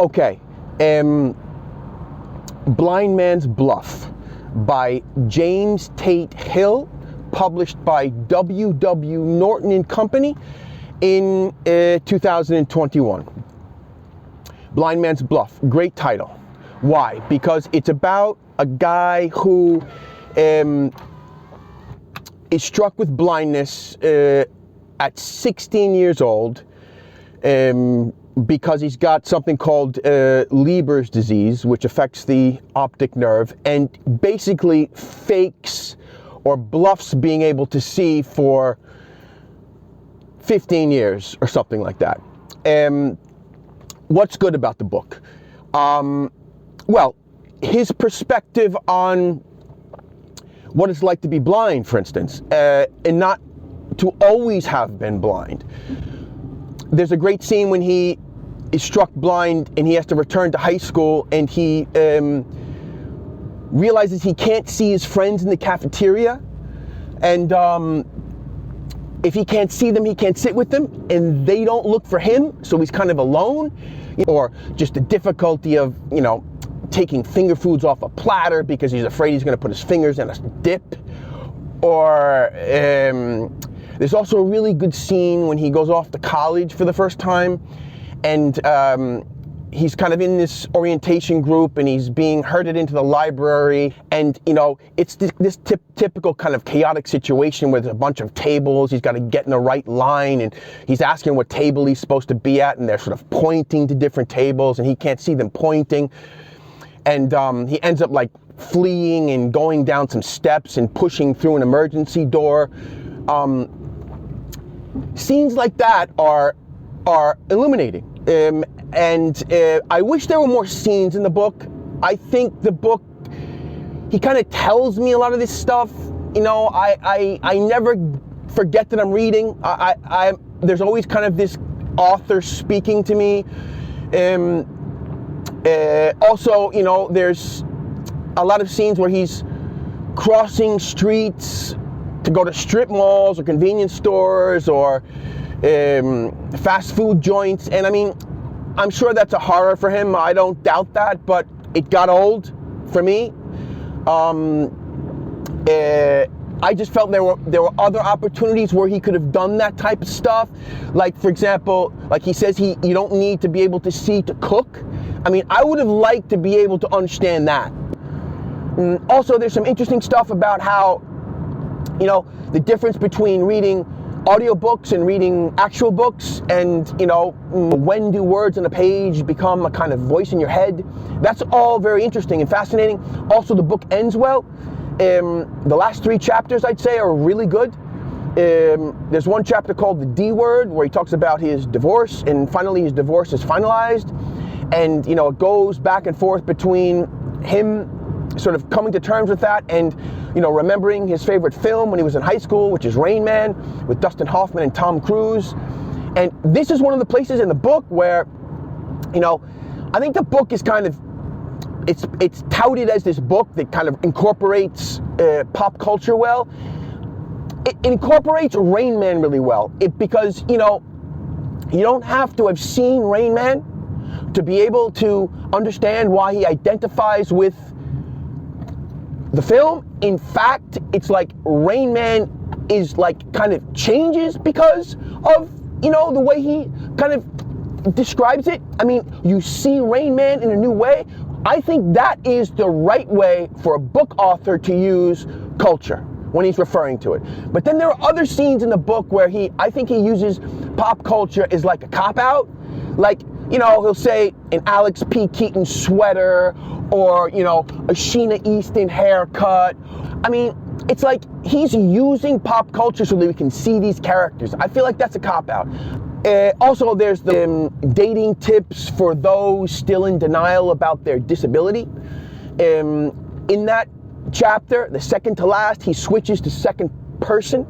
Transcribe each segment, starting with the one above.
Okay, Blind Man's Bluff by James Tate Hill, published by Norton Company in 2021. Blind Man's Bluff, great title. Why? Because it's about a guy who is struck with blindness at 16 years old because he's got something called Leber's disease, which affects the optic nerve, and basically fakes or bluffs being able to see for 15 years or something like that. What's good about the book? Well, his perspective on what it's like to be blind, for instance, and not to always have been blind. There's a great scene when he is struck blind and he has to return to high school, and he realizes he can't see his friends in the cafeteria, and if he can't see them, he can't sit with them, and they don't look for him, so he's kind of alone. Or just the difficulty of, taking finger foods off a platter because he's afraid he's going to put his fingers in a dip. Or there's also a really good scene when he goes off to college for the first time, and he's kind of in this orientation group, and he's being herded into the library, and it's this typical kind of chaotic situation where there's a bunch of tables. He's got to get in the right line, and he's asking what table he's supposed to be at, and they're sort of pointing to different tables, and he can't see them pointing, and he ends up like fleeing and going down some steps and pushing through an emergency door. Scenes like that are illuminating. And I wish there were more scenes in the book. I think the book, he kind of tells me a lot of this stuff. I never forget that I'm reading. There's always kind of this author speaking to me. Also, there's a lot of scenes where he's crossing streets to go to strip malls or convenience stores or fast food joints, and I'm sure that's a horror for him. I don't doubt that, but it got old for me. I just felt there were other opportunities where he could have done that type of stuff. Like, for example, like he says, you don't need to be able to see to cook. I would have liked to be able to understand that. Also, there's some interesting stuff about how, the difference between reading audiobooks and reading actual books, and when do words on a page become a kind of voice in your head. That's all very interesting and fascinating. Also, the book ends well. The last 3 chapters, I'd say, are really good. There's one chapter called The D Word, where he talks about his divorce, and finally his divorce is finalized, and it goes back and forth between him sort of coming to terms with that and remembering his favorite film when he was in high school, which is Rain Man, with Dustin Hoffman and Tom Cruise. And this is one of the places in the book where, I think the book is kind of, it's touted as this book that kind of incorporates pop culture well. It incorporates Rain Man really well, because, you don't have to have seen Rain Man to be able to understand why he identifies with the film. In fact, it's like Rain Man is like kind of changes because of, the way he kind of describes it. You see Rain Man in a new way. I think that is the right way for a book author to use culture when he's referring to it. But then there are other scenes in the book where I think he uses pop culture as like a cop-out. Like, he'll say an Alex P. Keaton sweater, or, a Sheena Easton haircut. It's like he's using pop culture so that we can see these characters. I feel like that's a cop-out. Also, there's the dating tips for those still in denial about their disability. In that chapter, the second to last, he switches to second person,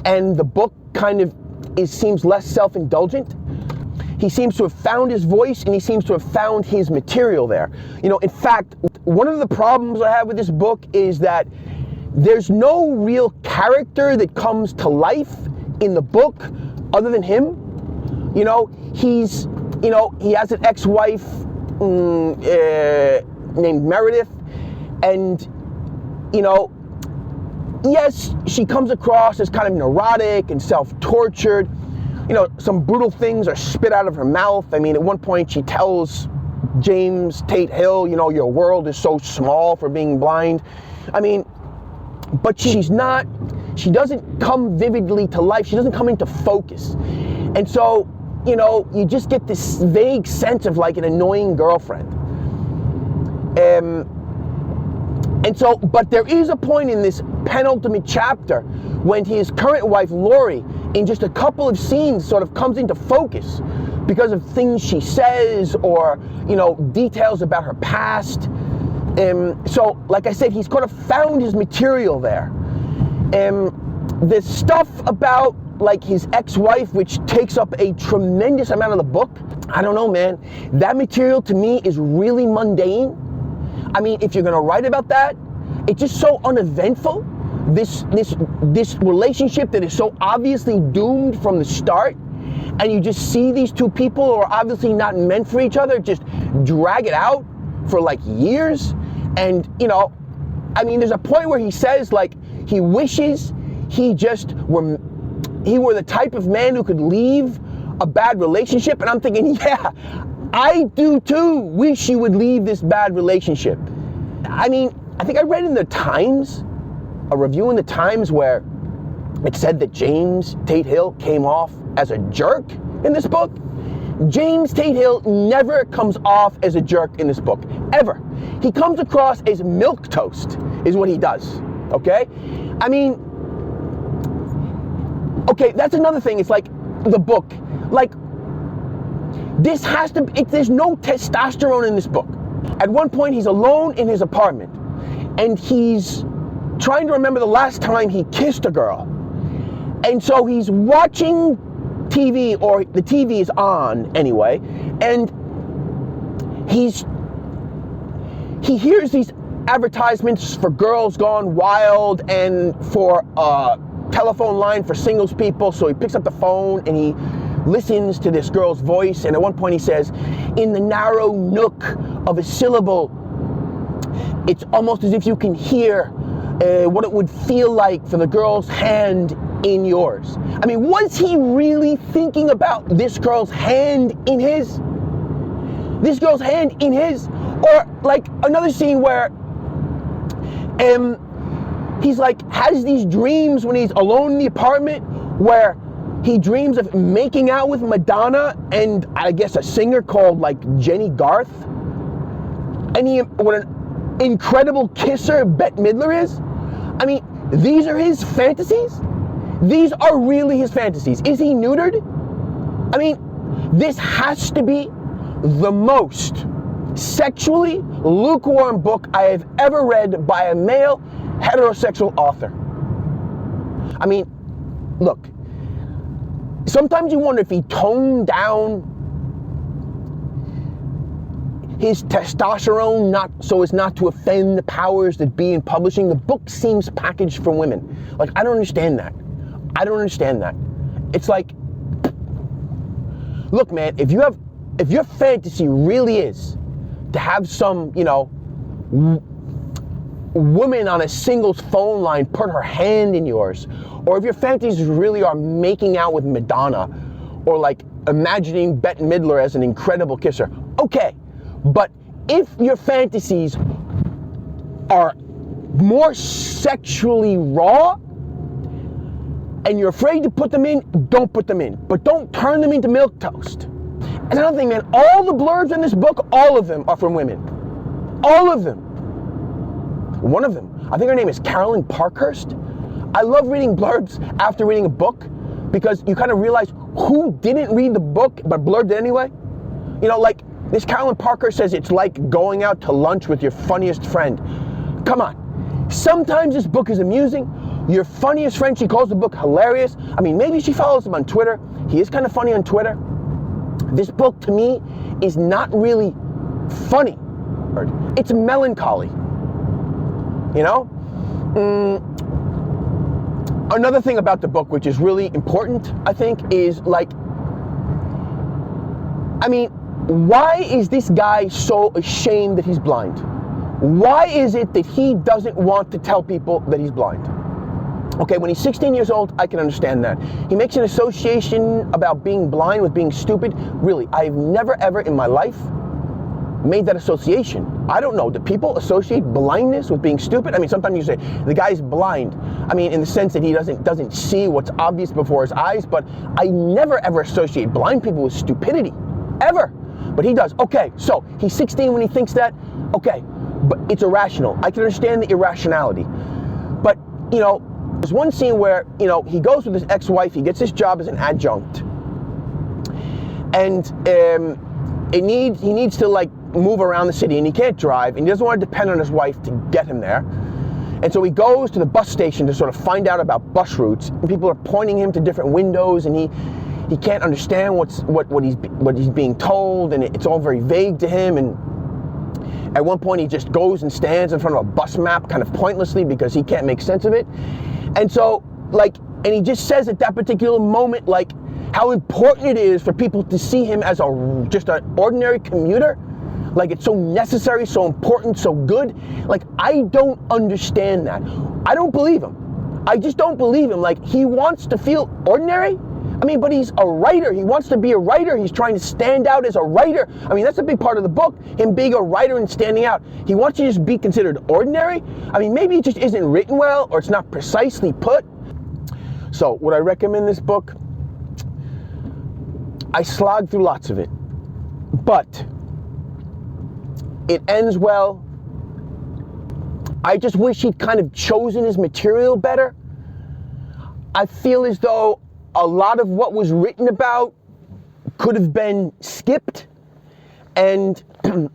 and the book kind of seems less self-indulgent. He seems to have found his voice, and he seems to have found his material there. In fact, one of the problems I have with this book is that there's no real character that comes to life in the book other than him. He has an ex-wife named Meredith. And, you know, yes, she comes across as kind of neurotic and self-tortured. You know, some brutal things are spit out of her mouth. I mean, at one point she tells James Tate Hill, you know, your world is so small for being blind. I mean, but she doesn't come vividly to life. She doesn't come into focus. And so, you know, you just get this vague sense of like an annoying girlfriend. And so, but there is a point in this penultimate chapter when his current wife, Lori, in just a couple of scenes sort of comes into focus because of things she says or, you know, details about her past. So, like I said, he's kind of found his material there. The stuff about, like, his ex-wife, which takes up a tremendous amount of the book, I don't know, man. That material, to me, is really mundane. I mean, if you're gonna write about that, it's just so uneventful. This relationship that is so obviously doomed from the start, and you just see these two people who are obviously not meant for each other just drag it out for like years. And, you know, I mean, there's a point where he says, like, he wishes he were the type of man who could leave a bad relationship. And I'm thinking, yeah, I do too wish you would leave this bad relationship. I mean, I think I read in the Times, a review in the Times where it said that James Tate Hill came off as a jerk in this book. James Tate Hill never comes off as a jerk in this book, ever. He comes across as milquetoast, is what he does, okay? I mean, okay, that's another thing. It's like the book, like, this has to, there's no testosterone in this book. At one point, he's alone in his apartment, and he's trying to remember the last time he kissed a girl. And so he's watching TV, or the TV is on anyway, and he hears these advertisements for Girls Gone Wild and for a telephone line for singles people. So he picks up the phone and he listens to this girl's voice, and at one point he says, in the narrow nook of a syllable, it's almost as if you can hear what it would feel like for the girl's hand in yours. I mean, was he really thinking about this girl's hand in his? This girl's hand in his? Or like another scene where he's like, has these dreams when he's alone in the apartment where he dreams of making out with Madonna and I guess a singer called like Jenny Garth. And what an incredible kisser Bette Midler is. I mean, these are his fantasies? These are really his fantasies. Is he neutered? I mean, this has to be the most sexually lukewarm book I have ever read by a male heterosexual author. I mean, look, sometimes you wonder if he toned down his testosterone not so as not to offend the powers that be in publishing. The book seems packaged for women. Like, I don't understand that. I don't understand that. It's like, look, man, if your fantasy really is to have some, you know, woman on a singles phone line put her hand in yours, or if your fantasies really are making out with Madonna, or like imagining Bette Midler as an incredible kisser, okay. But if your fantasies are more sexually raw and you're afraid to put them in, don't put them in. But don't turn them into milquetoast. And another thing, man, all the blurbs in this book, all of them are from women. All of them. One of them, I think her name is Carolyn Parkhurst. I love reading blurbs after reading a book because you kind of realize who didn't read the book but blurbed it anyway. You know, like this Carolyn Parker says it's like going out to lunch with your funniest friend. Come on. Sometimes this book is amusing. Your funniest friend, she calls the book hilarious. I mean, maybe she follows him on Twitter. He is kind of funny on Twitter. This book, to me, is not really funny. It's melancholy. You know? Another thing about the book, which is really important, I think, is like, I mean, why is this guy so ashamed that he's blind? Why is it that he doesn't want to tell people that he's blind? Okay, when he's 16 years old, I can understand that. He makes an association about being blind with being stupid. Really, I've never ever in my life made that association. I don't know, do people associate blindness with being stupid? I mean, sometimes you say, the guy's blind. I mean, in the sense that he doesn't see what's obvious before his eyes, but I never ever associate blind people with stupidity, ever. But he does. Okay, so he's 16 when he thinks that. Okay, but it's irrational. I can understand the irrationality. But, you know, there's one scene where, you know, he goes with his ex-wife, he gets his job as an adjunct, and he needs to, like, move around the city, and he can't drive, and he doesn't want to depend on his wife to get him there. And so he goes to the bus station to sort of find out about bus routes, and people are pointing him to different windows, and he can't understand what he's being told, and it's all very vague to him. And at one point he just goes and stands in front of a bus map kind of pointlessly because he can't make sense of it. And so, like, and he just says at that particular moment, like, how important it is for people to see him as just an ordinary commuter. Like, it's so necessary, so important, so good. Like, I don't understand that. I don't believe him. I just don't believe him. Like, he wants to feel ordinary. I mean, but he's a writer. He wants to be a writer. He's trying to stand out as a writer. I mean, that's a big part of the book, him being a writer and standing out. He wants to just be considered ordinary. I mean, maybe it just isn't written well, or it's not precisely put. So, would I recommend this book? I slogged through lots of it, but it ends well. I just wish he'd kind of chosen his material better. I feel as though a lot of what was written about could have been skipped, and there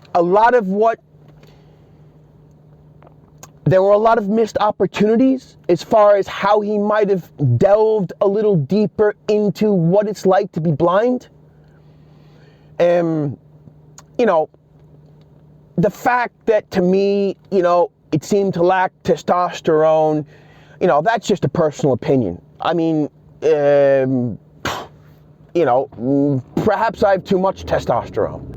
were a lot of missed opportunities as far as how he might have delved a little deeper into what it's like to be blind. You know, the fact that, to me, you know, it seemed to lack testosterone, you know, that's just a personal opinion. I mean, you know, perhaps I have too much testosterone.